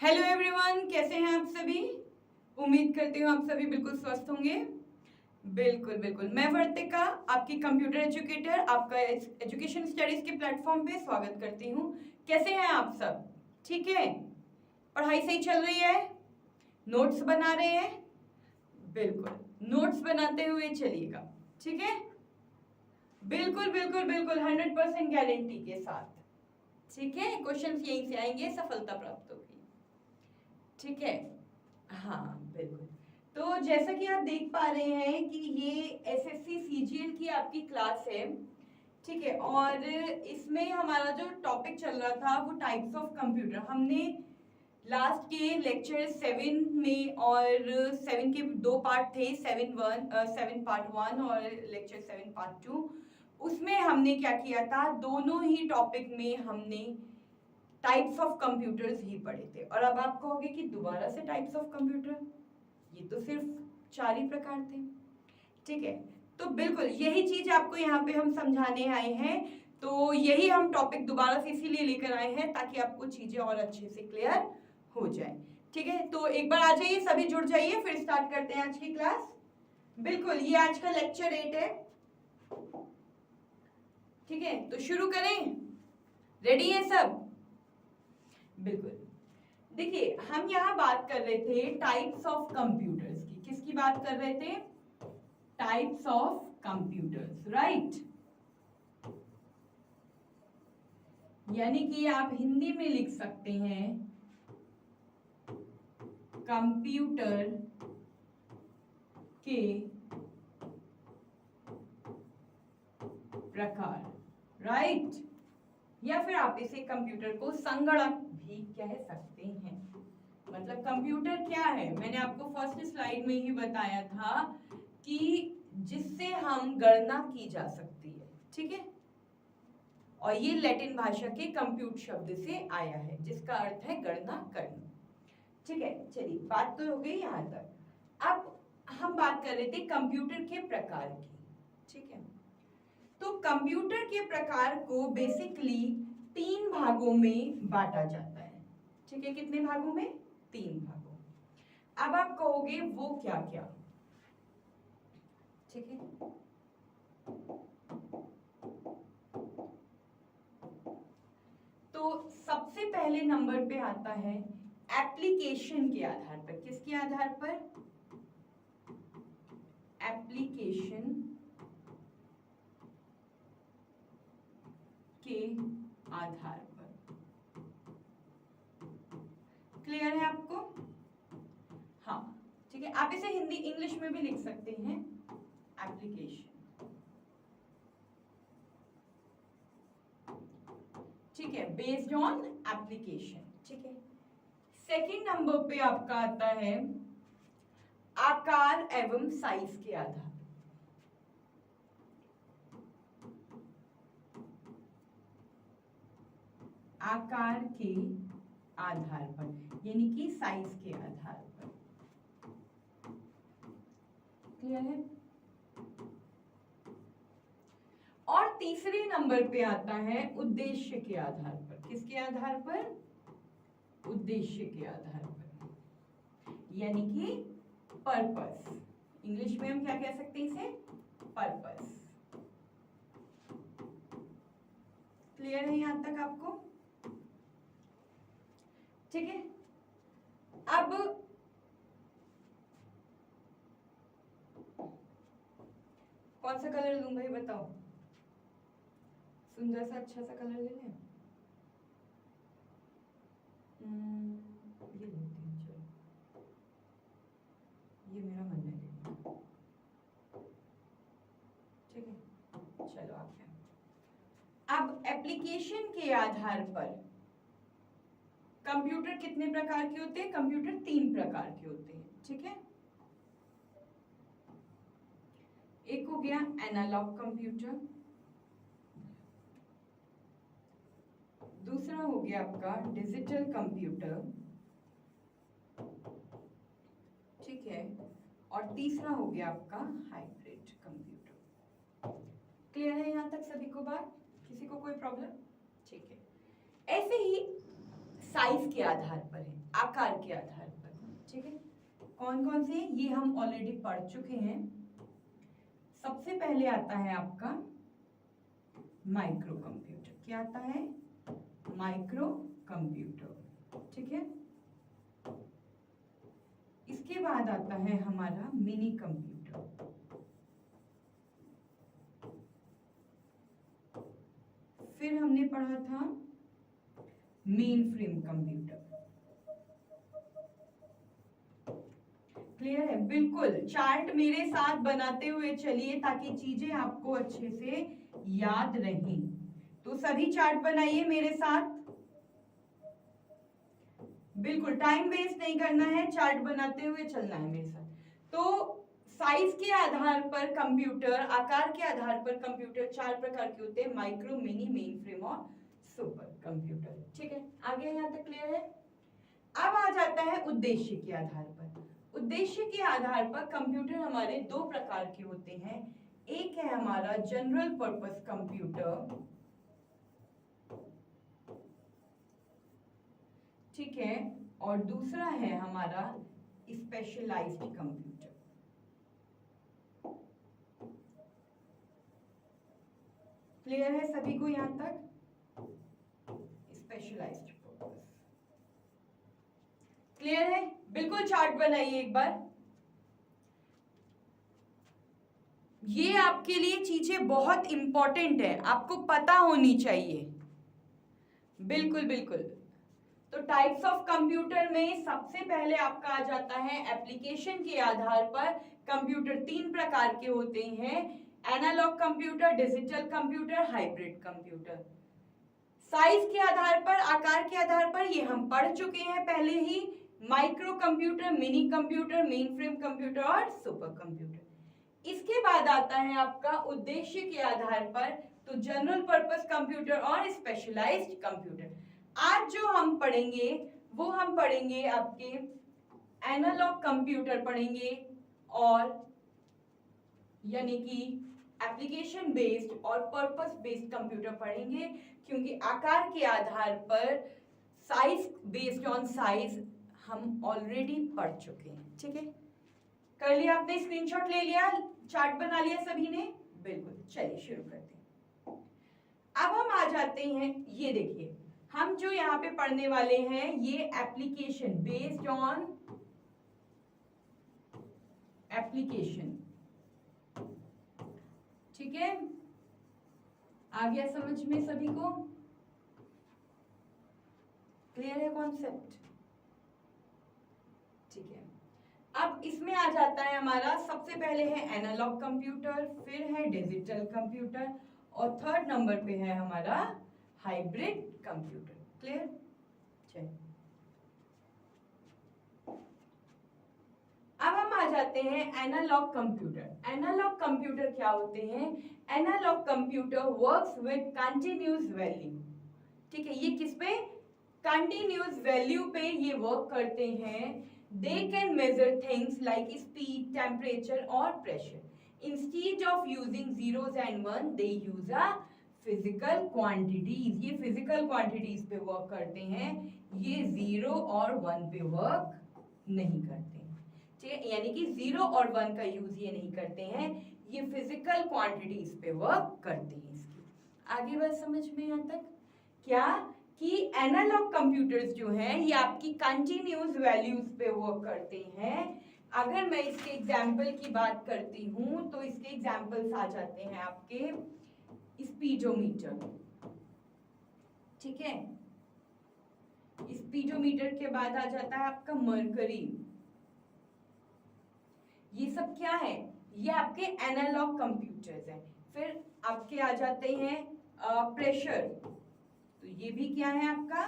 Hello everyone, कैसे हैं आप सभी। उम्मीद करती हूँ आप सभी बिल्कुल स्वस्थ होंगे। बिल्कुल बिल्कुल, मैं वर्तिका, आपकी कंप्यूटर एजुकेटर, आपका एजुकेशन स्टडीज के प्लेटफॉर्म पे स्वागत करती हूँ। कैसे हैं आप सब? ठीक है, पढ़ाई सही चल रही है? नोट्स बना रहे हैं? बिल्कुल, नोट्स बनाते हुए चलिएगा, ठीक है। बिल्कुल बिल्कुल बिल्कुल 100% गारंटी के साथ, ठीक है। क्वेश्चंस यहीं से आएंगे, सफलता प्राप्त होगी, ठीक है। हाँ बिल्कुल। तो जैसा कि आप देख पा रहे हैं कि ये एसएससी सीजीएल की आपकी क्लास है, ठीक है। और इसमें हमारा जो टॉपिक चल रहा था वो टाइप्स ऑफ कंप्यूटर। हमने लास्ट के लेक्चर 7 में, और 7 के दो पार्ट थे, 7 पार्ट 1 और लेक्चर 7 पार्ट 2। उसमें हमने क्या किया था, दोनों ही टॉपिक में हमने टाइप्स ऑफ कंप्यूटर्स ही पढ़े थे। और अब आप कहोगे कि दोबारा से टाइप्स ऑफ कंप्यूटर, ये तो सिर्फ 4 ही प्रकार थे, ठीक है। तो बिल्कुल यही चीज आपको यहाँ पे हम समझाने आए हैं। तो यही हम टॉपिक दोबारा से इसीलिए लेकर आए हैं ताकि आपको चीजें और अच्छे से क्लियर हो जाए, ठीक है। तो एक बार आ जाइए, सभी जुड़ जाइए, फिर स्टार्ट करते हैं आज की क्लास। बिल्कुल, ये आज का लेक्चर 8 है, ठीक है। तो शुरू करें, रेडी है सब? बिल्कुल। देखिए, हम यहाँ बात कर रहे थे टाइप्स ऑफ कंप्यूटर्स की। किसकी बात कर रहे थे? Types of computers, right. यानी कि आप हिंदी में लिख सकते हैं कंप्यूटर के प्रकार, राइट। या फिर आप इसे कंप्यूटर को संगणक भी कह सकते हैं। मतलब कंप्यूटर क्या है, मैंने आपको फर्स्ट स्लाइड में ही बताया था कि जिससे हम गणना की जा सकती है, ठीक है। और ये लैटिन भाषा के कंप्यूट शब्द से आया है, जिसका अर्थ है गणना करना, ठीक है। चलिए, बात तो हो गई यहां तक। अब हम बात कर रहे थे कंप्यूटर के प्रकार की, ठीक है। तो कंप्यूटर के प्रकार को बेसिकली 3 भागों में बांटा जाता है, ठीक है। कितने भागों में? 3 भागों। अब आप कहोगे वो क्या क्या, ठीक है। तो सबसे पहले नंबर पे आता है एप्लीकेशन के आधार पर। किसके आधार पर? एप्लीकेशन के आधार पर। क्लियर है आपको? हाँ, ठीक है। आप इसे हिंदी इंग्लिश में भी लिख सकते हैं, एप्लीकेशन, ठीक है, बेस्ड ऑन एप्लीकेशन, ठीक है। सेकंड नंबर पे आपका आता है आकार एवं साइज के आधार। आकार के आधार पर, यानी कि साइज के आधार पर। क्लियर है? और तीसरे नंबर पे आता है उद्देश्य के आधार पर। किसके आधार पर? उद्देश्य के आधार पर, यानी कि पर्पस। इंग्लिश में हम क्या कह सकते हैं इसे? पर्पस। क्लियर है यहां तक आपको? ठीक है। अब कौन सा कलर लूं भाई, बताओ। सुंदर सा अच्छा सा कलर ले लें। ये लेते हैं, चलो। ये मेरा मन है लेने का, ठीक है। चलो आप हैं। अब एप्लीकेशन के आधार पर कंप्यूटर कितने प्रकार के होते हैं? कंप्यूटर 3 प्रकार के होते हैं, ठीक है। एक हो गया एनालॉग कंप्यूटर, दूसरा हो गया आपका डिजिटल कंप्यूटर, ठीक है। और तीसरा हो गया आपका हाइब्रिड कंप्यूटर। क्लियर है यहां तक सभी को बात? किसी को कोई प्रॉब्लम? ठीक है। ऐसे ही साइज के आधार पर है, आकार के आधार पर, ठीक है। कौन कौन से, ये हम ऑलरेडी पढ़ चुके हैं। सबसे पहले आता है आपका माइक्रो कंप्यूटर। क्या आता है? माइक्रो कंप्यूटर, ठीक है। इसके बाद आता है हमारा मिनी कंप्यूटर, फिर हमने पढ़ा था मेन फ्रेम कंप्यूटर। क्लियर है? बिल्कुल चार्ट मेरे साथ बनाते हुए चलिए ताकि चीजें आपको अच्छे से याद रहें। तो सभी चार्ट बनाइए मेरे साथ, बिल्कुल टाइम वेस्ट नहीं करना है, चार्ट बनाते हुए चलना है मेरे साथ। तो साइज के आधार पर कंप्यूटर, आकार के आधार पर कंप्यूटर 4 प्रकार के होते हैं, माइक्रो, मिनी, मेन फ्रेम और सुपर कंप्यूटर, ठीक है। आगे यहाँ तक क्लियर है? अब आ जाता है उद्देश्य के आधार पर। उद्देश्य के आधार पर कंप्यूटर हमारे 2 प्रकार के होते हैं। एक है हमारा जनरल पर्पस कंप्यूटर, ठीक है, और दूसरा है हमारा स्पेशलाइज्ड कंप्यूटर। क्लियर है सभी को यहां तक? स्पेशलाइज्ड पर्पस क्लियर है? बिल्कुल चार्ट बनाइए एक बार। ये आपके लिए चीजें बहुत इंपॉर्टेंट है, आपको पता होनी चाहिए। बिल्कुल बिल्कुल। तो टाइप्स ऑफ कंप्यूटर में सबसे पहले आपका आ जाता है एप्लीकेशन के आधार पर कंप्यूटर 3 प्रकार के होते हैं, analog computer, digital computer, hybrid computer. Size के आधार पर, आकार के आधार पर ये हम पढ़ चुके हैं पहले ही, micro computer, mini computer, mainframe computer और सुपर कंप्यूटर। इसके बाद आता है आपका उद्देश्य के आधार पर, तो जनरल पर्पस कंप्यूटर और स्पेशलाइज्ड कंप्यूटर। आज जो हम पढ़ेंगे वो हम पढ़ेंगे आपके एनालॉग कंप्यूटर पढ़ेंगे, और यानी कि एप्लीकेशन बेस्ड और पर्पस बेस्ड कंप्यूटर पढ़ेंगे, क्योंकि आकार के आधार पर, साइज बेस्ड ऑन साइज हम ऑलरेडी पढ़ चुके हैं, ठीक है। कर लिया आपने? स्क्रीनशॉट ले लिया, चार्ट बना लिया सभी ने? बिल्कुल, चलिए शुरू करते हैं। अब हम आ जाते हैं, ये देखिए हम जो यहाँ पे पढ़ने वाले हैं ये एप्लीकेशन बेस्ड ऑन एप्लीकेशन, ठीक है। आ गया समझ में सभी को? क्लियर है कॉन्सेप्ट? ठीक है। अब इसमें आ जाता है हमारा, सबसे पहले है एनालॉग कंप्यूटर, फिर है डिजिटल कंप्यूटर, और 3rd नंबर पे है हमारा हाइब्रिड कंप्यूटर। क्लियर? चलिए अब हम आ जाते हैं एनालॉग कंप्यूटर। एनालॉग कंप्यूटर क्या होते हैं? Analog computer works with continuous value, ठीक है। ये किस पे? कंटिन्यूअस वैल्यू पे ये वर्क करते हैं। They can measure things like speed, temperature और प्रेशर। Instead of using zeros and one they use a physical quantities. ये फिजिकल क्वांटिटीज पे वर्क करते हैं, ये 0 और 1 पे वर्क नहीं करते हैं, ठीक है। यानी कि 0 और 1 का यूज ये नहीं करते हैं, ये फिजिकल क्वांटिटीज पे वर्क करते हैं। इसकी आगे बात समझ में यहाँ तक? क्या कि एनालॉग कंप्यूटर्स जो हैं ये आपकी कंटिन्यूअस वैल्यूज पे वर्क करते हैं। अगर मैं इसके एग्जाम्पल की बात करती हूं तो इसके एग्जाम्पल्स आ जाते हैं आपके स्पीडोमीटर, ठीक है। स्पीडोमीटर के बाद आ जाता है आपका मरकरी। ये सब क्या है? ये आपके एनालॉग कंप्यूटर्स हैं। फिर आपके आ जाते हैं प्रेशर, तो ये भी क्या है आपका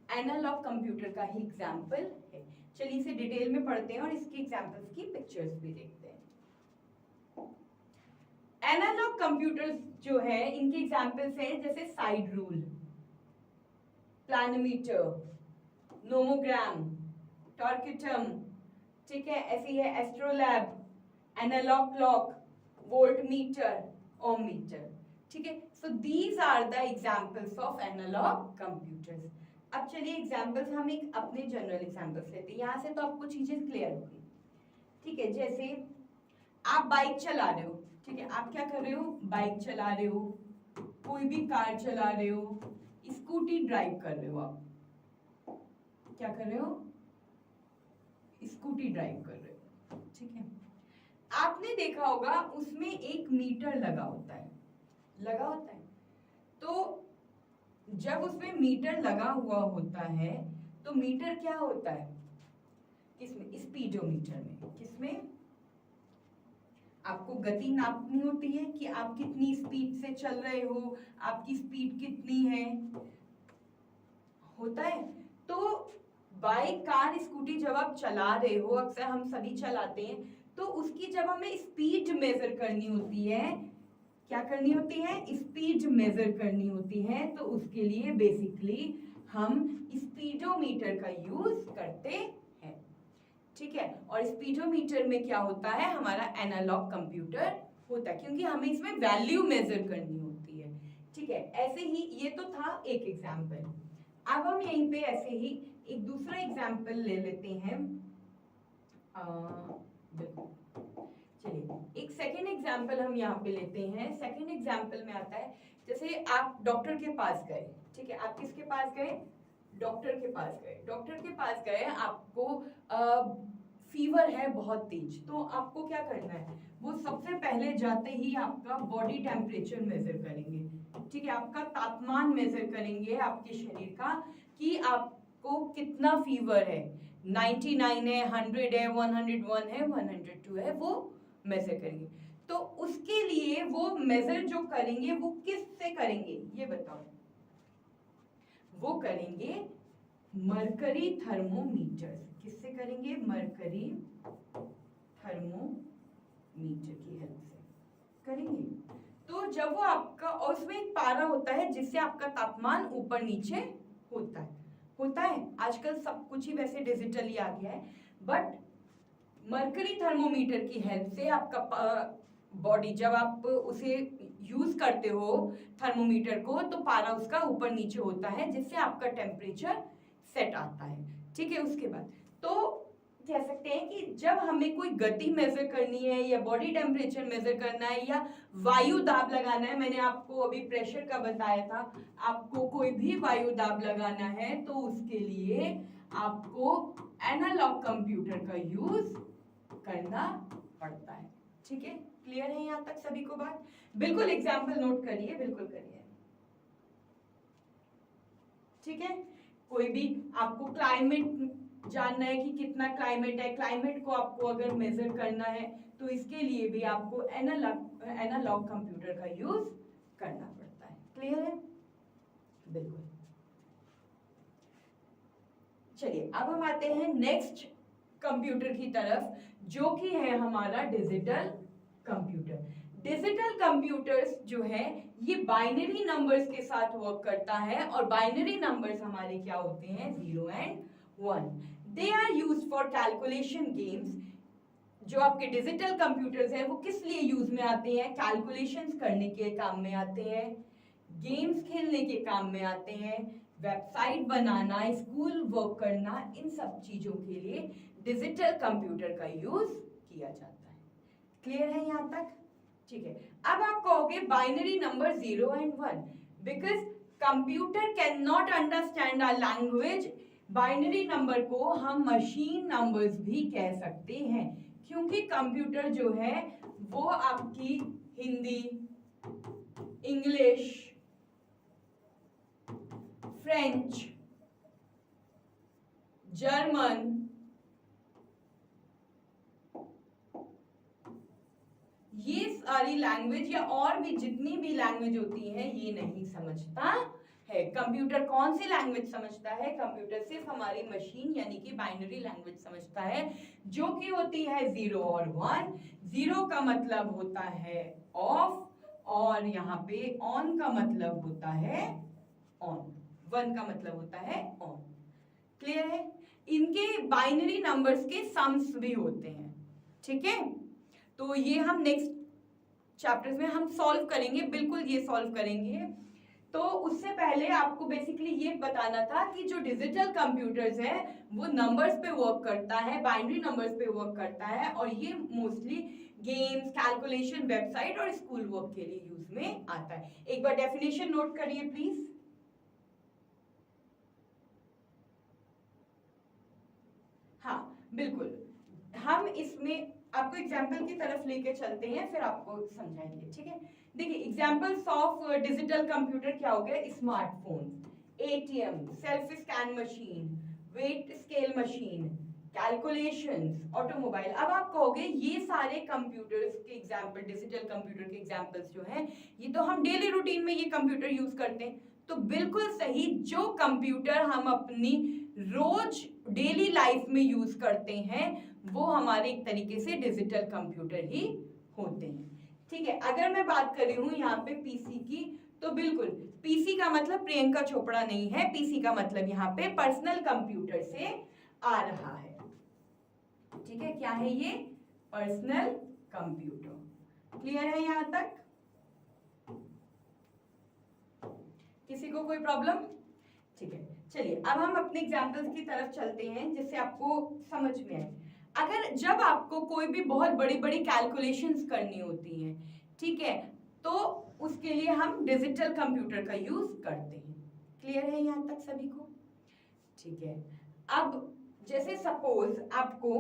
एनालॉग कंप्यूटर का ही एग्जाम्पल है। चलिए इसे डिटेल में पढ़ते हैं और इसके एग्जाम्पल्स की पिक्चर्स भी देखते हैं। एनालॉग कंप्यूटर्स जो है इनके एग्जाम्पल्स हैं जैसे साइड रूल, प्लानोमीटर, नोमोग्राम, टॉर्केटम, ठीक है। ऐसी है astrolabe, analog clock, voltmeter, ohmmeter, ठीक है। So these are the examples of analog computers. अब चलिए एग्जाम्पल्स, हम एक अपने जनरल एग्जाम्पल्स लेते हैं, यहाँ से तो आपको चीजें क्लियर होगी। ठीक है, जैसे आप बाइक चला रहे हो, ठीक है, आप क्या कर रहे हो, बाइक चला रहे हो, कोई भी कार चला रहे हो, स्कूटी ड्राइव कर रहे हो, आप क्या कर रहे हो, स्कूटी ड्राइव कर रहे हो। ठीक है, आपने देखा होगा उसमें एक मीटर लगा होता है, लगा होता है। तो जब उसमें मीटर लगा हुआ होता है तो मीटर क्या होता है, किसमें, स्पीडोमीटर में, किसमें, आपको गति नापनी होती है कि आप कितनी स्पीड से चल रहे हो, आपकी स्पीड कितनी है, होता है। तो बाइक, कार, स्कूटी जब आप चला रहे हो, अक्सर हम सभी चलाते हैं, तो उसकी जब हमें स्पीड मेजर करनी होती है, क्या करनी होती है, स्पीड मेजर करनी होती है, तो उसके लिए बेसिकली हम स्पीडोमीटर का यूज करते हैं। ठीक है, और स्पीडोमीटर में क्या होता है, हमारा एनालॉग कंप्यूटर होता है, क्योंकि हमें इसमें वैल्यू मेजर करनी होती है। ठीक है, ऐसे ही ये तो था एक एग्जाम्पल। अब हम यहीं पे ऐसे ही एक दूसरा एग्जाम्पल ले लेते हैं। चलिए एक सेकेंड एग्जाम्पल हम यहाँ पे लेते हैं। सेकेंड एग्जाम्पल में आता है, जैसे आप डॉक्टर के पास गए, ठीक है, आप किसके पास गए, डॉक्टर के पास गए, डॉक्टर के पास गए, आपको फीवर है बहुत तेज, तो आपको क्या करना है, वो सबसे पहले जाते ही आपका बॉडी टेम्परेचर मेजर करेंगे। ठीक है, आपका तापमान मेजर करेंगे आपके शरीर का, कि आपको कितना फीवर है, 99 है, 100 है, 101 है, 102 है, वो मेजर करेंगे। तो उसके लिए वो मेजर जो करेंगे वो किस से करेंगे, ये बताओ, वो करेंगे मरकरी थर्मोमीटर। किससे करेंगे, मरकरी थर्मोमीटर की हेल्प से करेंगे। तो जब वो आपका, और उसमें एक पारा होता है जिससे आपका तापमान ऊपर नीचे होता है। आजकल सब कुछ ही वैसे डिजिटली आ गया है, बट मरकरी थर्मोमीटर की हेल्प से आपका बॉडी, जब आप उसे यूज करते हो थर्मोमीटर को, तो पारा उसका ऊपर नीचे होता है, जिससे आपका टेम्परेचर सेट आता है। ठीक है, उसके बाद तो कह सकते हैं कि जब हमें कोई गति मेजर करनी है, या बॉडी टेम्परेचर मेजर करना है, या वायु दाब लगाना है, मैंने आपको अभी प्रेशर का बताया था, आपको कोई भी वायु दाब लगाना है, तो उसके लिए आपको एनालॉग कंप्यूटर का यूज करना पड़ता है। ठीक है, क्लियर है यहाँ तक सभी को बात? बिल्कुल एग्जाम्पल नोट करिए, बिल्कुल करिए। ठीक है, कोई भी आपको क्लाइमेट जानना है कि कितना क्लाइमेट है, क्लाइमेट को आपको अगर मेजर करना है, तो इसके लिए भी आपको एनालॉग कंप्यूटर का यूज करना पड़ता है। क्लियर है? बिल्कुल। चलिए अब हम आते हैं नेक्स्ट कंप्यूटर की तरफ, जो कि है हमारा डिजिटल कंप्यूटर। डिजिटल कंप्यूटर्स जो है ये बाइनरी नंबर्स के साथ वर्क करता है, और बाइनरी नंबर्स हमारे क्या होते हैं, 0 and 1। They are used for calculation games. जो आपके डिजिटल कंप्यूटर्स हैं वो किस लिए यूज में आते हैं, कैलकुलेशंस करने के काम में आते हैं, गेम्स खेलने के काम में आते हैं, वेबसाइट बनाना, स्कूल वर्क करना, इन सब चीजों के लिए डिजिटल कंप्यूटर का यूज किया जाता है। क्लियर है यहाँ तक? ठीक है, अब आप कहोगे binary number 0 and 1, because computer can not understand our language. Binary number को हम मशीन नंबर्स भी कह सकते हैं, क्योंकि कंप्यूटर जो है वो आपकी हिंदी, इंग्लिश, फ्रेंच, जर्मन, ये सारी लैंग्वेज या और भी जितनी भी लैंग्वेज होती है ये नहीं समझता है। कंप्यूटर कौन सी लैंग्वेज समझता है, कंप्यूटर सिर्फ हमारी मशीन यानी कि बाइनरी लैंग्वेज समझता है, जो कि होती है 0 और 1। 0 का मतलब होता है ऑफ, और यहाँ पे ऑन का मतलब होता है ऑन, 1 का मतलब होता है ऑन। क्लियर है? इनके बाइनरी नंबर्स के सम्स भी होते हैं। ठीक है, तो ये हम नेक्स्ट चैप्टर्स में हम सॉल्व करेंगे, बिल्कुल ये सॉल्व करेंगे। तो उससे पहले आपको बेसिकली ये बताना था कि जो डिजिटल कंप्यूटर्स है वो नंबर्स पे वर्क करता है, बाइनरी नंबर्स पे वर्क करता है, और ये मोस्टली गेम्स, कैलकुलेशन, वेबसाइट और स्कूल वर्क के लिए यूज में आता है। एक बार डेफिनेशन नोट करिए प्लीज। हाँ बिल्कुल, हम इसमें आपको एग्जाम्पल की तरफ लेके चलते हैं, फिर आपको समझाएंगे, ठीक है। देखिए एग्जाम्पल्स ऑफ डिजिटल कंप्यूटर क्या हो गया, smartphone, ATM, self scan machine, weight scale machine, calculations, automobile. अब आप कहोगे ये सारे कंप्यूटर्स के एग्जाम्पल, डिजिटल कंप्यूटर के एग्जाम्पल्स जो हैं ये तो हम डेली रूटीन में ये कंप्यूटर यूज करते हैं। तो बिल्कुल सही, जो कंप्यूटर हम अपनी रोज डेली लाइफ में यूज करते हैं वो हमारे एक तरीके से डिजिटल कंप्यूटर ही होते हैं, ठीक है। अगर मैं बात कर रही हूं यहाँ पे पीसी की, तो बिल्कुल पीसी का मतलब प्रियंका चोपड़ा नहीं है, पीसी का मतलब यहाँ पे पर्सनल कंप्यूटर से आ रहा है, ठीक है। क्या है ये, पर्सनल कंप्यूटर। क्लियर है यहाँ तक, किसी को कोई प्रॉब्लम, ठीक है। चलिए अब हम अपने एग्जांपल्स की तरफ चलते हैं जिससे आपको समझ में आए। अगर जब आपको कोई भी बहुत बड़ी बड़ी कैलकुलेशंस करनी होती हैं, ठीक है, तो उसके लिए हम डिजिटल कंप्यूटर का यूज करते हैं। क्लियर है यहाँ तक सभी को, ठीक है। अब जैसे सपोज आपको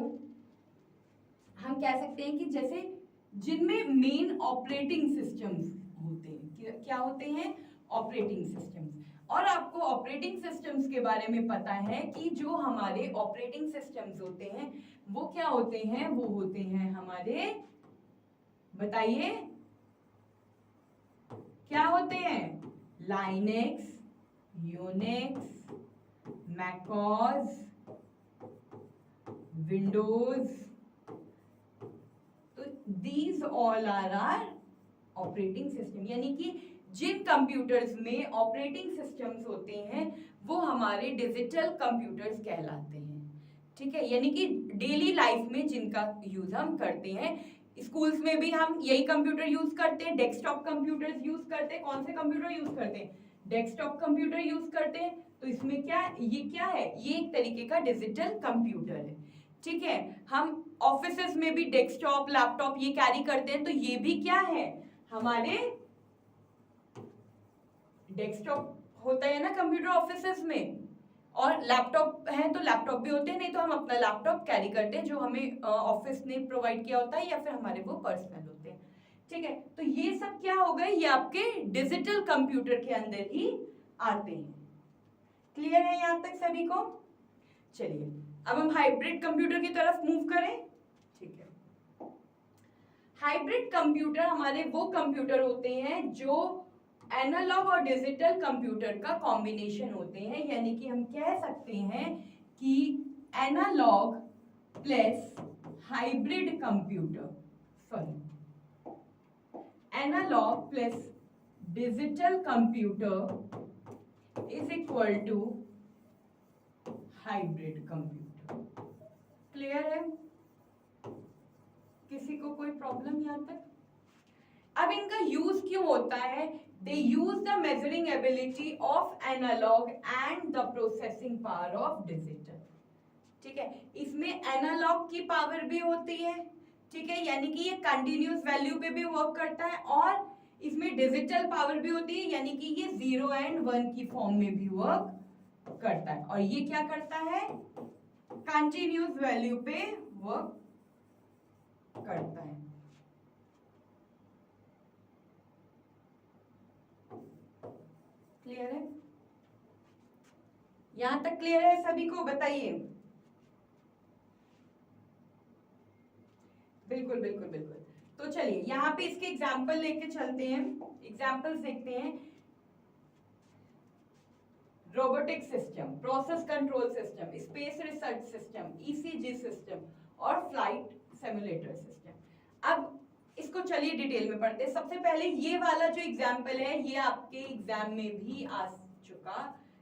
हम कह सकते हैं कि जैसे जिनमें मेन ऑपरेटिंग सिस्टम्स होते हैं, क्या होते हैं, ऑपरेटिंग सिस्टम्स। और आपको ऑपरेटिंग सिस्टम्स के बारे में पता है कि जो हमारे ऑपरेटिंग सिस्टम्स होते हैं वो क्या होते हैं, वो होते हैं हमारे, बताइए क्या होते हैं, लाइनेक्स, यूनिक्स, मैकओएस, विंडोज। तो these all are are operating system, यानी कि जिन कंप्यूटर्स में ऑपरेटिंग सिस्टम्स होते हैं वो हमारे डिजिटल कंप्यूटर्स कहलाते हैं, ठीक है। यानी कि डेली लाइफ में जिनका यूज हम करते हैं, स्कूल्स में भी हम यही कंप्यूटर यूज करते हैं, डेस्कटॉप कंप्यूटर्स यूज करते हैं। कौन से कंप्यूटर यूज करते हैं, डेस्कटॉप कंप्यूटर यूज करते हैं। तो इसमें ये क्या है, ये एक तरीके का डिजिटल कंप्यूटर है, ठीक है। हम ऑफिसेस में भी डेस्कटॉप, लैपटॉप ये कैरी करते हैं, तो ये भी क्या है, हमारे डेस्कटॉप होता है ना कंप्यूटर ऑफिसेस में, और लैपटॉप है तो लैपटॉप भी होते हैं, नहीं तो हम अपना लैपटॉप कैरी करते हैं जो हमें ऑफिस ने प्रोवाइड किया होता है, या फिर हमारे वो पर्सनल होते हैं, ठीक है। तो ये सब क्या हो गए, ये आपके डिजिटल कंप्यूटर के अंदर ही आते हैं। क्लियर है यहाँ तक सभी को, चलिए अब हम हाइब्रिड कंप्यूटर की तरफ मूव करें, ठीक है। हाइब्रिड कंप्यूटर हमारे वो कंप्यूटर होते हैं जो एनालॉग और डिजिटल कंप्यूटर का कॉम्बिनेशन होते हैं, यानी कि हम कह सकते हैं कि analog plus hybrid computer, sorry, analog plus digital computer is equal to hybrid computer. Clear है, किसी को कोई प्रॉब्लम यहां तक। अब इनका यूज क्यों होता है, they use the measuring ability of analog and the processing power of digital, ठीक है। इसमें एनालॉग की पावर भी होती है, ठीक है, यानी कि ये कंटिन्यूस वैल्यू पे भी वर्क करता है, और इसमें डिजिटल पावर भी होती है, यानी कि ये 0 एंड 1 की फॉर्म में भी वर्क करता है। और ये क्या करता है, कंटिन्यूस वैल्यू पे वर्क करता है। क्लियर है, यहां तक क्लियर है सभी को, बताइए। बिल्कुल बिल्कुल बिल्कुल। तो चलिए यहाँ पे इसके एग्जाम्पल लेके चलते हैं, एग्जाम्पल्स देखते हैं। Robotic system, process control system, space research system, ECG system और फ्लाइट सिमुलेटर सिस्टम। अब इसको चलिए डिटेल में पढ़ते हैं। सबसे पहले ये वाला जो एग्जाम्पल है ये आपके एग्जाम में भी आ चुका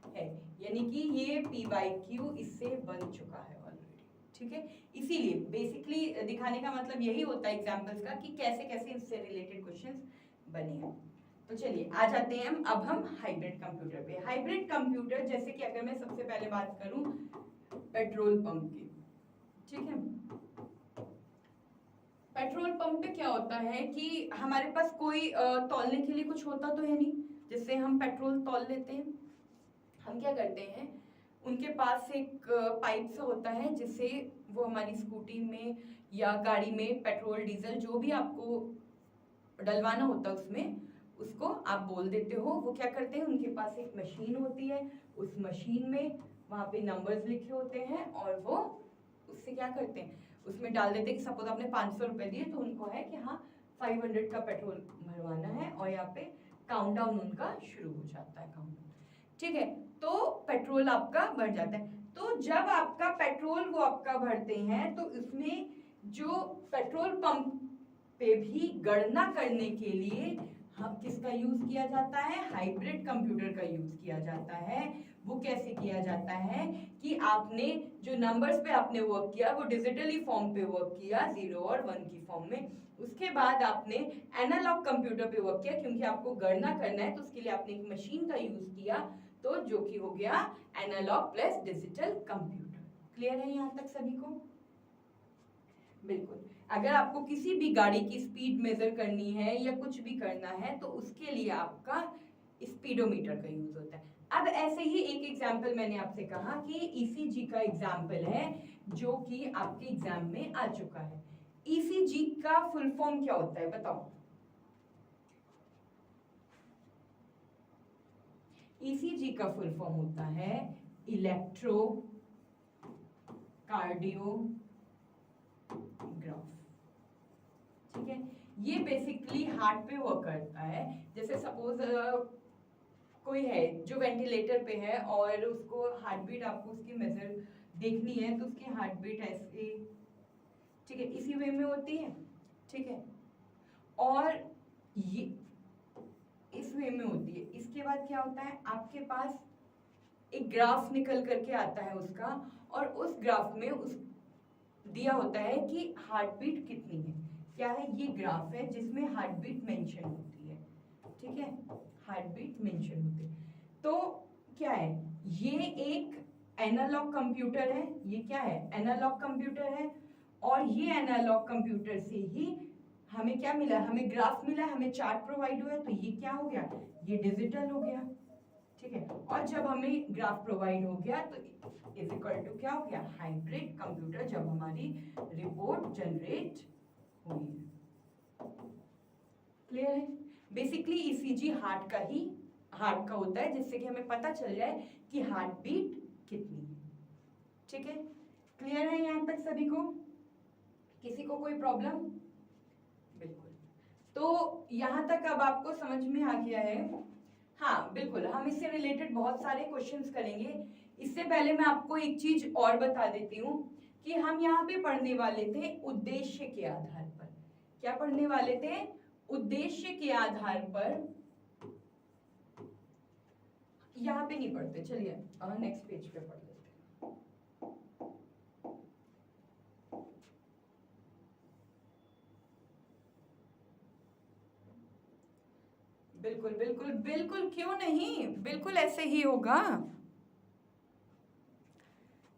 है, यानी कि ये PYQ इससे बन चुका है ऑलरेडी, ठीक है। इसीलिए बेसिकली दिखाने का मतलब यही होता है एग्जाम्पल्स का कि कैसे कैसे इससे रिलेटेड क्वेश्चंस बने हैं। तो चलिए आ जाते हैं अब हम हाइब्रिड कंप्यूटर पे। हाइब्रिड कंप्यूटर जैसे कि अगर मैं सबसे पहले बात करूं पेट्रोल पंप की, ठीक है, पेट्रोल पंप पे क्या होता है कि हमारे पास कोई तौलने के लिए कुछ होता तो है नहीं, जिससे हम पेट्रोल तौल लेते हैं। हम क्या करते हैं, उनके पास एक पाइप सा होता है जिससे वो हमारी स्कूटी में या गाड़ी में पेट्रोल डीजल जो भी आपको डलवाना होता है उसमें, उसको आप बोल देते हो। वो क्या करते हैं, उनके पास एक मशीन होती है, उस मशीन में वहाँ पे नंबर्स लिखे होते हैं और वो उससे क्या करते हैं, उसमें डाल देते हैं कि सपोज आपने 500 रुपए दिए तो उनको है कि हाँ 500 का पेट्रोल भरवाना है और यहाँ पे काउंटडाउन उनका शुरू हो जाता है काउंटडाउन, ठीक है। तो पेट्रोल आपका भर जाता है। तो जब आपका पेट्रोल वो आपका भरते हैं तो इसमें जो पेट्रोल पंप पे भी गणना करने के लिए हम किसका यूज किया जाता है, हाइब्रिड कंप्यूटर का यूज किया जाता है। वो कैसे किया जाता है कि आपने जो नंबर्स पे आपने वर्क किया वो डिजिटली फॉर्म पे वर्क किया 0 और 1 की फॉर्म में, उसके बाद आपने एनालॉग कंप्यूटर पे वर्क किया क्योंकि आपको गणना करना है तो उसके लिए आपने एक मशीन का यूज किया, तो जो कि हो गया analog plus digital computer. Clear है यहाँ तक सभी को? बिल्कुल। अगर आपको किसी भी गाड़ी की स्पीड मेजर करनी है या कुछ भी करना है तो उसके लिए आपका स्पीडोमीटर का यूज होता है। अब ऐसे ही एक एग्जाम्पल मैंने आपसे कहा कि ईसीजी का एग्जाम्पल है जो कि आपके एग्जाम में आ चुका है। ईसीजी का फुल फॉर्म क्या होता है बताओ? ईसीजी का फुल फॉर्म होता है इलेक्ट्रो कार्डियोग्राफ, ठीक है। ये बेसिकली हार्ट पे वर्क करता है। जैसे सपोज कोई है जो वेंटिलेटर पे है और उसको हार्ट बीट आपको उसकी मेजर देखनी है तो उसकी हार्ट बीट ऐसे, ठीक है, इसी वे में होती है, ठीक है, और ये इस वे में होती है। इसके बाद क्या होता है, आपके पास एक ग्राफ निकल करके आता है उसका, और उस ग्राफ में उस दिया होता है कि हार्ट बीट कितनी है। क्या है, ये ग्राफ है जिसमें हार्ट बीट मेंशन होती है, ठीक है, हार्ट बीट मेंशन होती है। तो क्या है, ये एक एनालॉग कंप्यूटर है, ये क्या है, एनालॉग कंप्यूटर है, और ये एनालॉग कंप्यूटर से ही हमें क्या मिला, हमें ग्राफ मिला, हमें चार्ट प्रोवाइड हुआ, तो ये क्या हो गया, ये डिजिटल हो गया, ठीक है। और जब हमें ग्राफ प्रोवाइड हो गया तो इज इक्वल टू क्या हो गया, हाइब्रिड कंप्यूटर, जब हमारी रिपोर्ट जनरेट हुई है। क्लियर है? बेसिकली ईसीजी हार्ट का होता है जिससे कि हमें पता चल जाए कि हार्ट बीट कितनी है, ठीक है। क्लियर है यहाँ तक सभी को? किसी को कोई प्रॉब्लम? बिल्कुल। तो यहाँ तक अब आपको समझ में आ गया है। हाँ बिल्कुल, हम इससे रिलेटेड बहुत सारे क्वेश्चंस करेंगे। इससे पहले मैं आपको एक चीज और बता देती हूँ कि हम यहाँ पे पढ़ने वाले थे उद्देश्य के आधार पर। क्या पढ़ने वाले थे? उद्देश्य के आधार पर। यहाँ पे नहीं पढ़ते, चलिए नेक्स्ट पेज पे पढ़ लेते हैं। बिल्कुल बिल्कुल बिल्कुल, क्यों नहीं, बिल्कुल ऐसे ही होगा,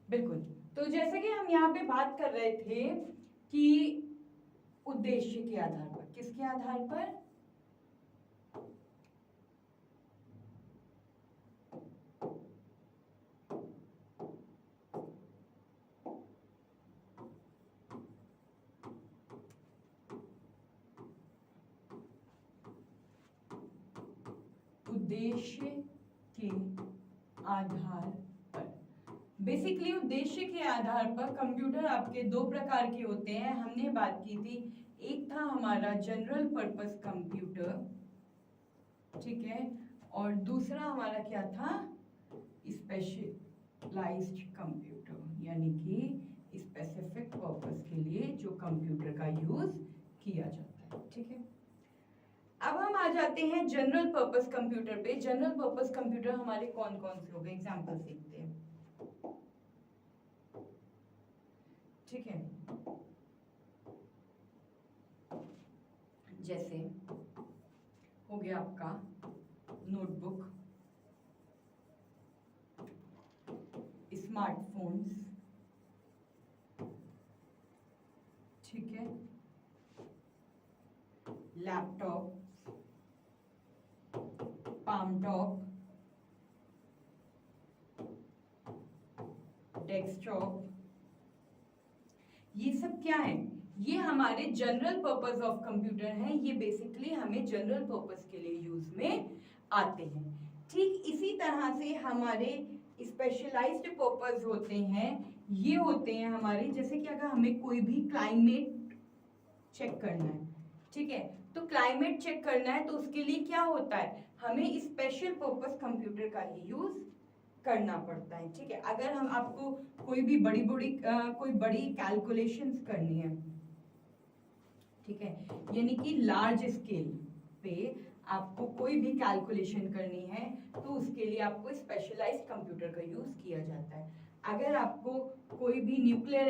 बिल्कुल। तो जैसे कि हम यहाँ पे बात कर रहे थे कि उद्देश्य के आधार पर, किसके आधार पर? उद्देश्य के आधार पर, बेसिकली उद्देश्य के आधार पर कंप्यूटर आपके दो प्रकार के होते हैं, हमने बात की थी। एक था हमारा जनरल पर्पस कंप्यूटर, ठीक है, और दूसरा हमारा क्या था, स्पेशलाइज्ड कंप्यूटर, यानी कि स्पेसिफिक पर्पस के लिए जो कंप्यूटर का यूज किया जाता है, ठीक है। अब हम आ जाते हैं जनरल पर्पस कंप्यूटर पे। जनरल पर्पस कंप्यूटर हमारे कौन कौन से हो गए, एग्जांपल देखते हैं, ठीक है। जैसे हो गया आपका नोटबुक, स्मार्टफोन्स, ठीक है, लैपटॉप, पाम टॉप, डेस्कटॉप, ये सब क्या है? ये हमारे जनरल पर्पस ऑफ कंप्यूटर हैं। ये बेसिकली हमें जनरल पर्पस के लिए यूज में आते हैं। ठीक इसी तरह से हमारे स्पेशलाइज्ड पर्पस होते हैं। ये होते हैं हमारे, जैसे कि अगर हमें कोई भी क्लाइमेट चेक करना है, ठीक है, तो क्लाइमेट चेक करना है तो उसके लिए क्या होता है, हमें स्पेशल पर्पस कंप्यूटर का ही यूज करना पड़ता है। ठीक है, अगर हम आपको कोई भी कोई बड़ी कैलकुलेशंस करनी है, ठीक है, यानी कि लार्ज स्केल पे आपको कोई भी कैलकुलेशन करनी है तो उसके लिए आपको स्पेशलाइज्ड कंप्यूटर का यूज किया जाता है। अगर आपको कोई भी न्यूक्लियर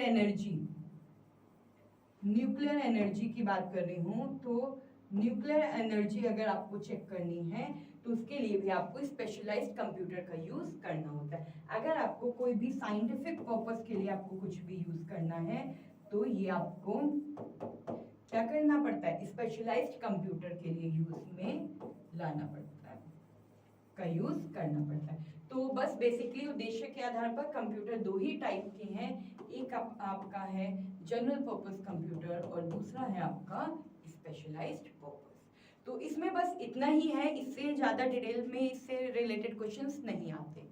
एनर्जी की बात कर रही हूँ, तो न्यूक्लियर एनर्जी अगर आपको चेक करनी है तो उसके लिए भी आपको स्पेशलाइज्ड कंप्यूटर का यूज करना होता है। अगर आपको कोई भी साइंटिफिक पर्पस के लिए आपको कुछ भी यूज करना है तो ये आपको क्या करना पड़ता है, स्पेशलाइज्ड कंप्यूटर के लिए यूज में लाना पड़ता है, का यूज करना पड़ता है। तो बस बेसिकली उद्देश्य के आधार पर कंप्यूटर दो ही टाइप के हैं, एक आपका है जनरल पर्पस कंप्यूटर और दूसरा है आपका स्पेशलाइज्ड पर्पस। तो इसमें बस इतना ही है, इससे ज्यादा डिटेल में इससे रिलेटेड क्वेश्चंस नहीं आते।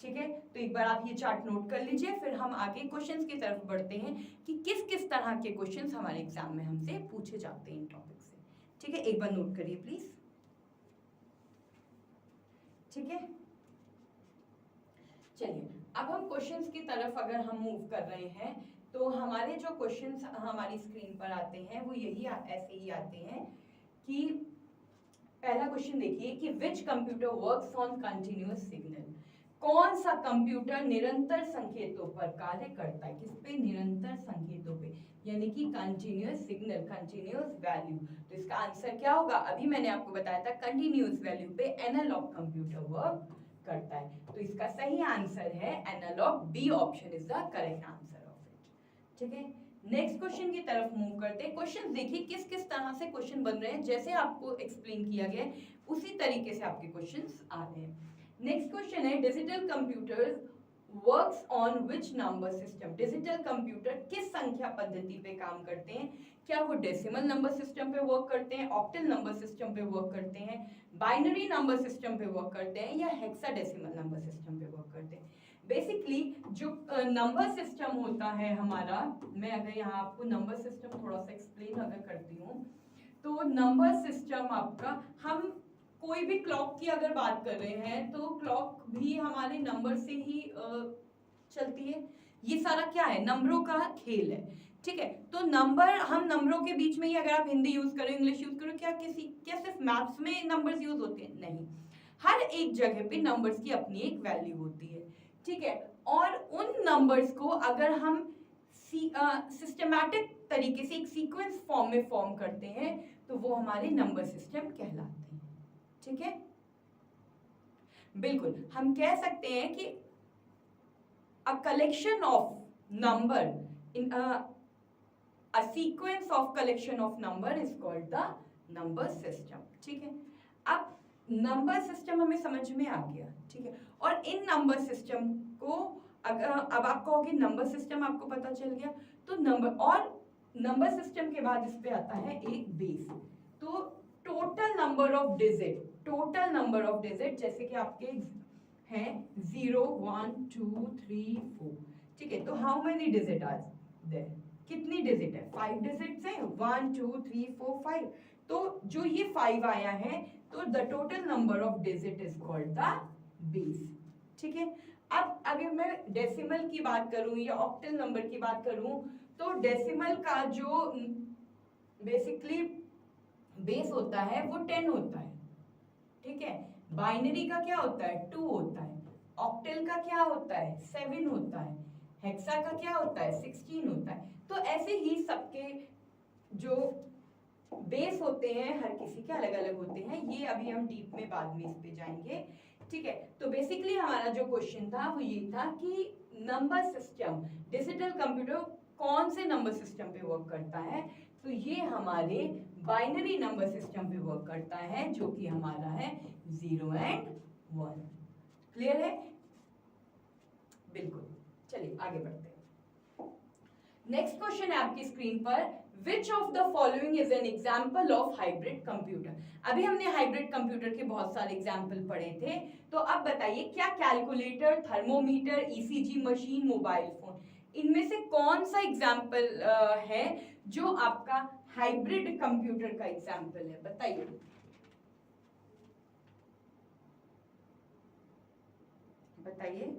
ठीक है, तो एक बार आप ये चार्ट नोट कर लीजिए, फिर हम आगे क्वेश्चंस की तरफ बढ़ते हैं कि किस किस तरह के क्वेश्चंस हमारे एग्जाम में हमसे पूछे जाते हैं इन टॉपिक से। ठीक है, एक बार नोट करिए प्लीज। ठीक है, चलिए अब हम क्वेश्चंस की तरफ अगर हम मूव कर रहे हैं तो हमारे जो क्वेश्चंस हमारी स्क्रीन पर आते हैं वो यही ऐसे ही आते हैं कि पहला क्वेश्चन देखिए कि which computer works on continuous signal, कौन सा कंप्यूटर निरंतर संकेतों पर कार्य करता है, किस पे, निरंतर संकेतों पे, यानी कि कंटिन्यूअस सिग्नल, कंटिन्यूअस वैल्यू। तो इसका आंसर क्या होगा, अभी मैंने आपको बताया था कंटिन्यूअस वैल्यू पे एनालॉग कंप्यूटर वर्क करता है। तो इसका सही आंसर है analog, B option is the correct answer of it. ठीक है, नेक्स्ट क्वेश्चन की तरफ मूव करते हैं। क्वेश्चन देखिए किस किस तरह से क्वेश्चन बन रहे हैं, जैसे आपको एक्सप्लेन किया गया है उसी तरीके से आपके क्वेश्चंस आ रहे हैं। नेक्स्ट क्वेश्चन है digital computers works on which number system, digital computer किस संख्या पद्धति पे काम करते हैं, क्या वो डेसिमल नंबर सिस्टम पे वर्क करते हैं, ऑक्टल नंबर सिस्टम पे वर्क करते हैं, बाइनरी नंबर सिस्टम पे वर्क करते हैं, या हेक्साडेसिमल नंबर सिस्टम पे वर्क करते हैं। बेसिकली जो नंबर सिस्टम होता है हमारा, मैं अगर यहाँ आपको नंबर सिस्टम थोड़ा सा एक्सप्लेन अगर करती हूँ, तो नंबर सिस्टम आपका, हम कोई भी क्लॉक की अगर बात कर रहे हैं तो क्लॉक भी हमारे नंबर से ही चलती है। ये सारा क्या है, नंबरों का खेल है। ठीक है, तो नंबर, हम नंबरों के बीच में ही, अगर आप हिंदी यूज करो, इंग्लिश यूज करो, क्या सिर्फ मैथ्स में नंबर्स यूज होते हैं, नहीं, हर एक जगह पे नंबर्स की अपनी एक वैल्यू होती है। ठीक है, और उन नंबर्स को अगर हम सिस्टमैटिक तरीके से एक सीक्वेंस फॉर्म में फॉर्म करते हैं तो वो हमारे नंबर सिस्टम कहलाते हैं। ठीक है, बिल्कुल हम कह सकते हैं कि a collection of number in a sequence of collection of number is called the number system. ठीक है, अब नंबर सिस्टम हमें समझ में आ गया। ठीक है, और इन नंबर सिस्टम को अगर अब आप कहोगे नंबर सिस्टम आपको पता चल गया, तो नंबर सिस्टम के बाद इस पे आता है एक बेस। तो टोटल नंबर ऑफ डिजिट जैसे कि आपके हैं 0 1 2 3 4। ठीक है, तो how many digit are there, कितनी डिजिट है, 5 डिजिट्स हैं, 1 2 3 4 5। तो जो ये 5 आया है तो the total number of digit is called the base. ठीक है, अब अगर मैं डेसिमल की बात करूं या ऑक्टल नंबर की बात करूं, तो डेसिमल का जो बेसिकली बेस होता है वो 10 होता है। ठीक है, बाइनरी का क्या होता है, 2 होता है, ऑक्टल का क्या होता है, 7 होता है, हेक्सा का क्या होता है, 16 होता है। तो ऐसे ही सबके जो बेस होते हैं हर किसी के अलग अलग होते हैं, ये अभी हम डीप में बाद में इस पे जाएंगे, ठीक है। तो बेसिकली हमारा जो क्वेश्चन था वो ये था कि नंबर सिस्टम, डिजिटल कंप्यूटर कौन से नंबर सिस्टम पे वर्क करता है, तो ये हमारे बाइनरी नंबर सिस्टम पे वर्क करता है, जो कि हमारा है 0 एंड 1। क्लियर है? बिल्कुल। चलिए आगे बढ़ते हैं। नेक्स्ट क्वेश्चन है आपकी स्क्रीन पर, which of the following is an example of hybrid computer. अभी हमने हाइब्रिड कंप्यूटर के बहुत सारे एग्जाम्पल पढ़े थे, तो अब बताइए क्या calculator, thermometer, ECG machine, mobile phone, इनमें से कौन सा एग्जाम्पल है जो आपका हाइब्रिड कंप्यूटर का एग्जाम्पल है, बताइए। बताइए।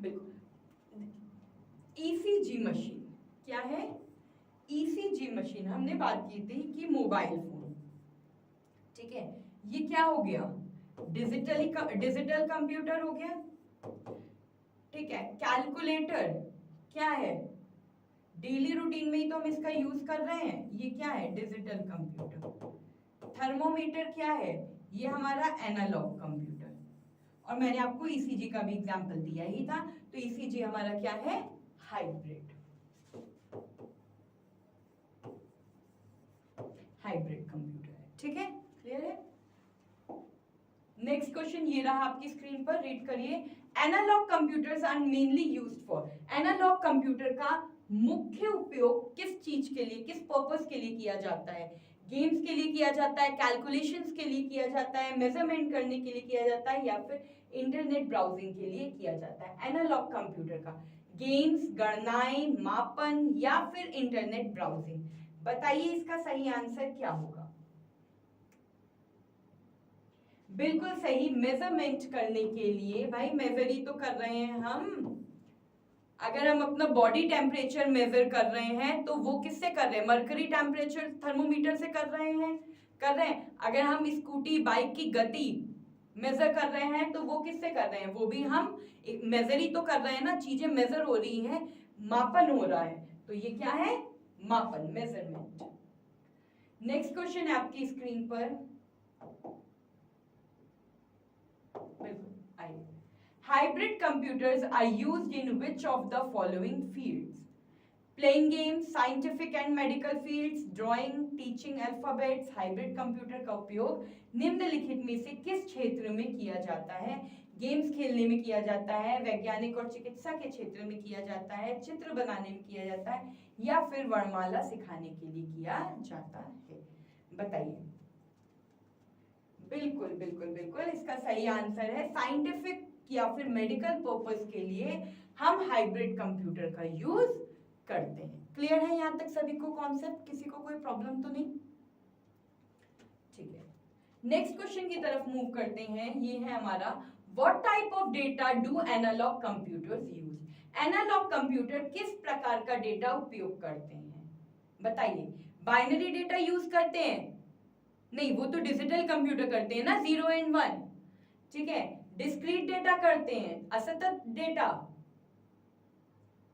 बिल्कुल, ईसीजी मशीन क्या है? ईसीजी मशीन हमने बात की थी कि मोबाइल फोन, ठीक है, ये क्या हो गया? डिजिटल कंप्यूटर हो गया, ठीक है। कैलकुलेटर क्या है? डेली रूटीन में ही तो हम इसका यूज कर रहे हैं, ये क्या है? Digital computer. थर्मोमीटर क्या है? ये हमारा एनालॉग कंप्यूटर, और मैंने आपको ईसीजी का भी एग्जांपल दिया ही था, तो ईसीजी हमारा क्या है? हाइब्रिड कंप्यूटर है, ठीक है। क्लियर है? नेक्स्ट क्वेश्चन ये रहा आपकी स्क्रीन पर, रीड करिए। Analog computers are mainly used for, analog computer का मुख्य उपयोग किस चीज के लिए, किस पर्पस के लिए किया जाता है? गेम्स के लिए किया जाता है, कैलकुलेशंस के लिए किया जाता है, मेजरमेंट करने के लिए किया जाता है, या फिर इंटरनेट ब्राउजिंग के लिए किया जाता है? एनालॉग कंप्यूटर का गेम्स, गणनाएं, मापन, या फिर इंटरनेट ब्राउजिंग, बताइए इसका सही आंसर क्या होगा? बिल्कुल सही, मेजरमेंट करने के लिए। भाई मेजर ही तो कर रहे हैं हम, अगर हम अपना बॉडी टेम्परेचर मेजर कर रहे हैं तो वो किससे कर रहे हैं? मर्करी टेम्परेचर थर्मोमीटर से कर रहे हैं, अगर हम स्कूटी बाइक की गति मेजर कर रहे हैं तो वो किससे कर रहे हैं? वो भी हम मेजर ही तो कर रहे हैं ना, चीजें मेजर हो रही हैं, मापन हो रहा है, तो ये क्या है? मापन, मेजरमेंट। नेक्स्ट क्वेश्चन है आपकी स्क्रीन पर, hybrid computers are used in which of the following fields? Playing games, scientific and medical fields, drawing, teaching alphabets. hybrid computer का उपयोग निम्नलिखित में से किस क्षेत्र में किया जाता है? गेम्स खेलने में किया जाता है, वैज्ञानिक और चिकित्सा के क्षेत्र में किया जाता है, चित्र बनाने में किया जाता है, या फिर वर्णमाला सिखाने के लिए किया जाता है? बताइए। बिल्कुल बिल्कुल बिल्कुल, इसका सही आंसर है साइंटिफिक या फिर मेडिकल पर्पस के लिए हम हाइब्रिड कंप्यूटर का यूज करते हैं। क्लियर है यहाँ तक सभी को कॉन्सेप्ट? किसी को कोई प्रॉब्लम तो नहीं? ठीक है, नेक्स्ट क्वेश्चन की तरफ मूव करते हैं। ये है हमारा, what type of data do analog computers use? Analog computer किस प्रकार का डेटा उपयोग करते हैं, बताइए। बाइनरी डेटा यूज करते हैं? नहीं, वो तो डिजिटल कंप्यूटर करते हैं ना, 0 एंड 1, ठीक है। डिस्क्रीट डेटा करते हैं, असतत डेटा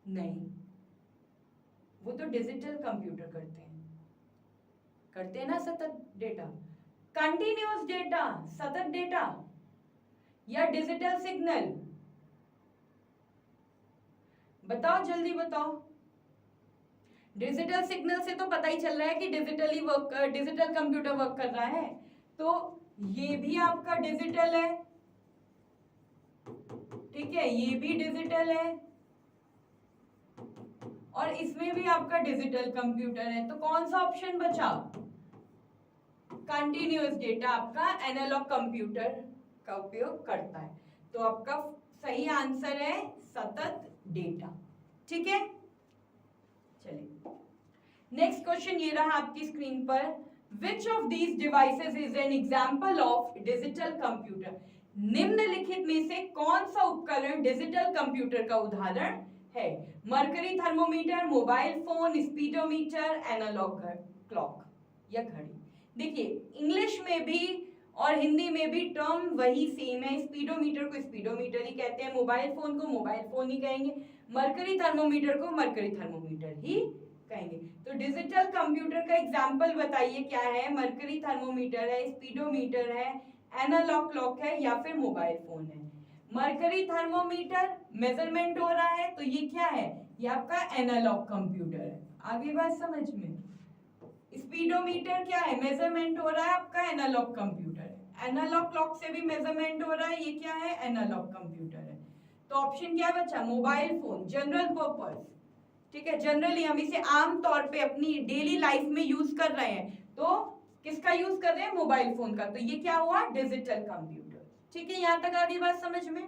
नहीं, वो तो डिजिटल कंप्यूटर करते हैं ना सतत डेटा। कंटिन्यूअस डेटा, सतत डेटा, या डिजिटल सिग्नल, बताओ जल्दी बताओ। डिजिटल सिग्नल से तो पता ही चल रहा है कि डिजिटल कंप्यूटर वर्क कर रहा है, तो ये भी आपका डिजिटल है, ठीक है, ये भी डिजिटल है, और इसमें भी आपका डिजिटल कंप्यूटर है, तो कौन सा ऑप्शन बचा? कंटिन्यूअस डेटा आपका एनालॉग कंप्यूटर का उपयोग करता है, तो आपका सही आंसर है सतत डेटा, ठीक है। चलिए नेक्स्ट क्वेश्चन ये रहा आपकी स्क्रीन पर, which of these devices is an example of digital computer? निम्नलिखित में से कौन सा उपकरण डिजिटल कंप्यूटर का उदाहरण है? Mercury thermometer, mobile phone, speedometer, analog clock या घड़ी। देखिए इंग्लिश में भी और हिंदी में भी टर्म वही सेम है, स्पीडोमीटर को स्पीडोमीटर ही कहते हैं, मोबाइल फोन को मोबाइल फोन ही कहेंगे, मरकरी थर्मोमीटर को मरकरी थर्मोमीटर ही कहेंगे। तो डिजिटल कंप्यूटर का एग्जाम्पल बताइए क्या है? मरकरी थर्मोमीटर है, स्पीडोमीटर है, एनालॉग क्लॉक है या फिर मोबाइल फोन है। मरकरी थर्मोमीटर मेजरमेंट हो रहा है तो ये क्या है? ये आपका एनालॉग कंप्यूटर है। आगे बात समझ में? स्पीडोमीटर क्या है? मेजरमेंट हो रहा है, आपका एनालॉग कंप्यूटर है। एनालॉग क्लॉक से भी मेजरमेंट हो रहा है, ये क्या है? एनालॉग कंप्यूटर है। तो ऑप्शन क्या बचा? Mobile phone, general purpose. ठीक है, जनरली हम इसे आम तौर पे अपनी डेली लाइफ में यूज कर रहे हैं, तो किसका यूज कर रहे हैं? मोबाइल फोन का। तो ये क्या हुआ? Digital computer. ठीक है, यहां तक आ गई बात समझ में?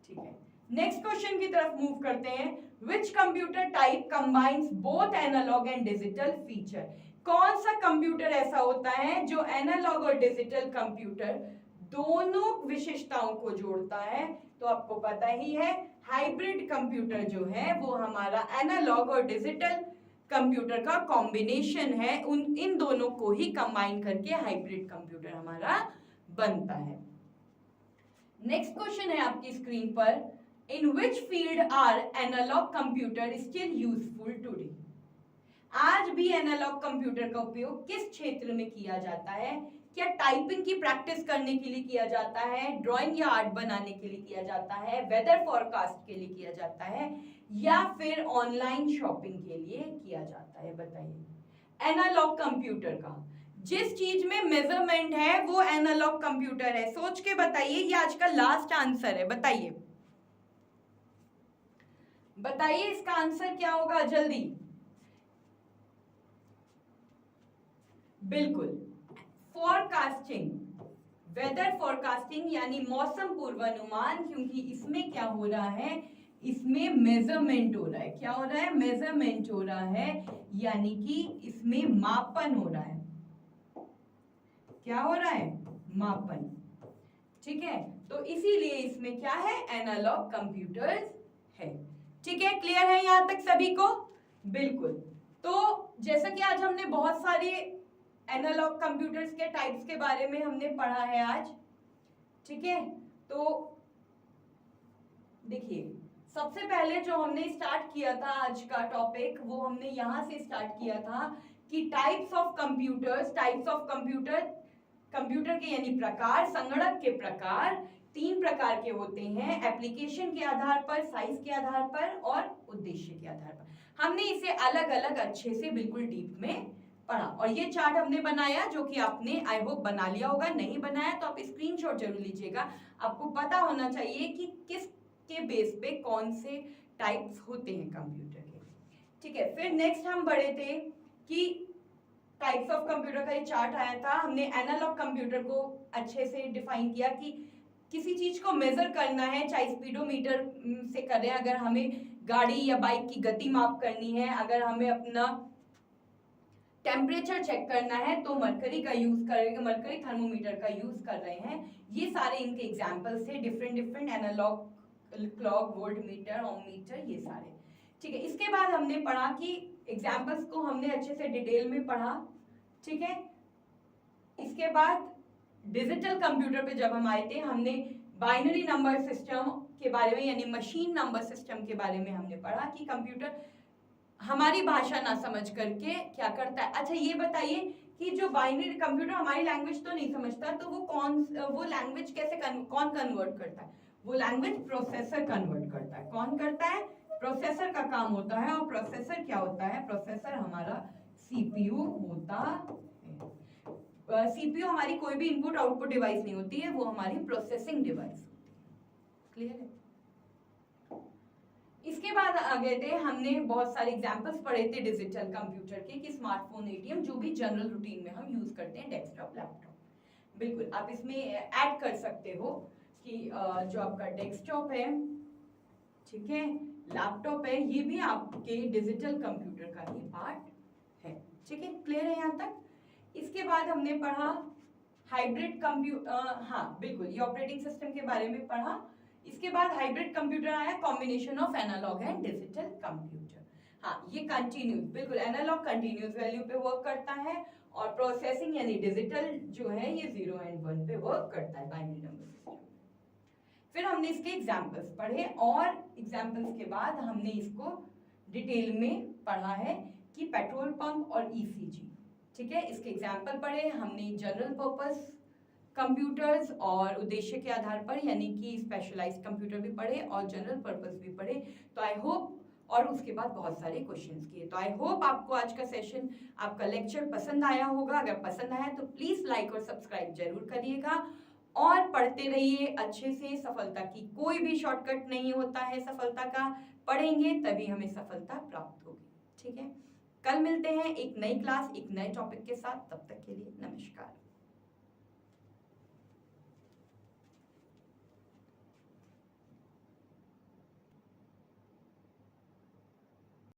ठीक है, नेक्स्ट क्वेश्चन की तरफ मूव करते हैं। Which computer type combines both analog and digital feature? कौन सा कंप्यूटर ऐसा होता है जो एनालॉग और डिजिटल कंप्यूटर दोनों विशेषताओं को जोड़ता है? तो आपको पता ही है, हाइब्रिड कंप्यूटर जो है वो हमारा एनालॉग और डिजिटल कंप्यूटर का कॉम्बिनेशन है। इन दोनों को ही कंबाइन करके हाइब्रिड कंप्यूटर हमारा बनता है। नेक्स्ट क्वेश्चन है आपकी स्क्रीन पर, in which field are analog computer still useful today? आज भी एनालॉग कंप्यूटर का उपयोग किस क्षेत्र में किया जाता है? क्या टाइपिंग की प्रैक्टिस करने के लिए किया जाता है, ड्राइंग या आर्ट बनाने के लिए किया जाता है, वेदर फॉरकास्ट के लिए किया जाता है, या फिर ऑनलाइन शॉपिंग के लिए किया जाता है? बताइए। एनालॉग कंप्यूटर का जिस चीज में मेजरमेंट है वो एनालॉग कंप्यूटर है। सोच के बताइए, ये आज का लास्ट आंसर है। बताइए बताइए इसका आंसर क्या होगा? जल्दी। बिल्कुल, फोरकास्टिंग, वेदर फोरकास्टिंग यानी मौसम पूर्वानुमान, क्योंकि इसमें क्या हो रहा है? इसमें मेजरमेंट हो रहा है। क्या हो रहा है? मेजरमेंट हो रहा है, यानी कि इसमें मापन हो रहा है। क्या हो रहा है? मापन। ठीक है, तो इसीलिए इसमें क्या है? एनालॉग कंप्यूटर्स है। ठीक है, क्लियर है यहां तक सभी को? बिल्कुल। तो जैसा कि आज हमने बहुत सारे एनालॉग कंप्यूटर्स के टाइप्स के बारे में हमने पढ़ा है आज। ठीक है, तो देखिए, सबसे पहले जो हमने स्टार्ट किया था आज का टॉपिक, वो हमने यहां से स्टार्ट किया था कि types of computers. Types of computer, computer के यानी प्रकार, संगणक के प्रकार 3 प्रकार के होते हैं, एप्लीकेशन के आधार पर, साइज के आधार पर और उद्देश्य के आधार पर। हमने इसे अलग अलग अच्छे से बिल्कुल डीप में पढ़ा, और ये चार्ट हमने बनाया जो कि आपने आई होप बना लिया होगा। नहीं बनाया तो आप स्क्रीनशॉट जरूर लीजिएगा। आपको पता होना चाहिए कि किस के बेस पे कौन से टाइप्स होते हैं कंप्यूटर के। ठीक है, फिर नेक्स्ट हम बढ़े थे कि टाइप्स ऑफ कंप्यूटर का ये चार्ट आया था। हमने एनालॉग कंप्यूटर को अच्छे से डिफाइन किया कि किसी चीज को मेजर करना है, चाहे स्पीडोमीटर से करें, अगर हमें गाड़ी या बाइक की गति माप करनी है, अगर हमें अपना टेम्परेचर चेक करना है तो मरकरी का यूज करेंगे, मरकरी थर्मोमीटर का यूज कर रहे हैं। ये सारे इनके एग्जांपल्स थे, different different analog clock, voltmeter, ohmmeter, ये सारे। ठीक है, इसके बाद हमने पढ़ा कि एग्जांपल्स को हमने अच्छे से डिटेल में पढ़ा। ठीक है, इसके बाद डिजिटल कंप्यूटर पे जब हम आए थे, हमने बाइनरी नंबर सिस्टम के बारे में यानी मशीन नंबर सिस्टम के बारे में हमने पढ़ा कि कंप्यूटर हमारी भाषा ना समझ करके क्या करता है। अच्छा ये बताइए कि जो बाइनरी कंप्यूटर हमारी लैंग्वेज तो नहीं समझता, तो वो लैंग्वेज कैसे कौन कन्वर्ट करता है? वो लैंग्वेज प्रोसेसर कन्वर्ट करता है। कौन करता है? प्रोसेसर का काम होता है। और प्रोसेसर क्या होता है? प्रोसेसर हमारा सीपीयू होता है। सीपीयू हमारी कोई भी इनपुट आउटपुट डिवाइस नहीं होती है, वो हमारी प्रोसेसिंग डिवाइस होती है। क्लियर है? इसके बाद आ गए थे, हमने बहुत सारे एग्जांपल्स पढ़े थे डिजिटल कंप्यूटर के कि स्मार्टफोन, एटीएम, जो भी जनरल रूटीन में हम यूज करते हैं, डेस्कटॉप, लैपटॉप। बिल्कुल, आप इसमें ऐड कर सकते हो कि जो आपका डेस्कटॉप है, ठीक है, लैपटॉप है, ये भी आपके डिजिटल कंप्यूटर का ही पार्ट है। ठीक है, क्लियर है यहाँ तक? इसके बाद हमने पढ़ा हाइब्रिड कंप्यूटर, हाँ बिल्कुल, ये ऑपरेटिंग सिस्टम के बारे में पढ़ा। इसके बाद हाइब्रिड कंप्यूटर आया, combination of analog and digital computer. हाँ, ये कंटिन्यूस, बिल्कुल एनालॉग कंटिन्यूस वैल्यू पे वर्क करता है, और प्रोसेसिंग यानी डिजिटल जो है ये 0 and 1 पे वर्क करता है, बाइनरी नंबर सिस्टम। फिर हमने इसके एग्जांपल्स पढ़े, और एग्जांपल्स के बाद हमने इसको डिटेल में पढ़ा है कि पेट्रोल पंप और ईसीजी, ठीक है। इसके एग्जाम्पल पढ़े हमने, जनरल पर्पस कंप्यूटर्स और उद्देश्य के आधार पर, यानी कि स्पेशलाइज्ड कंप्यूटर भी पढ़े और जनरल पर्पस भी पढ़े। तो आई होप, और उसके बाद बहुत सारे क्वेश्चंस किए। तो आई होप आपको आज का सेशन, आपका लेक्चर पसंद आया होगा। अगर पसंद आया तो प्लीज लाइक और सब्सक्राइब जरूर करिएगा और पढ़ते रहिए अच्छे से। सफलता की कोई भी शॉर्टकट नहीं होता है, सफलता का पढ़ेंगे तभी हमें सफलता प्राप्त होगी, ठीक है। कल मिलते हैं एक नई क्लास, एक नए टॉपिक के साथ। तब तक के लिए नमस्कार।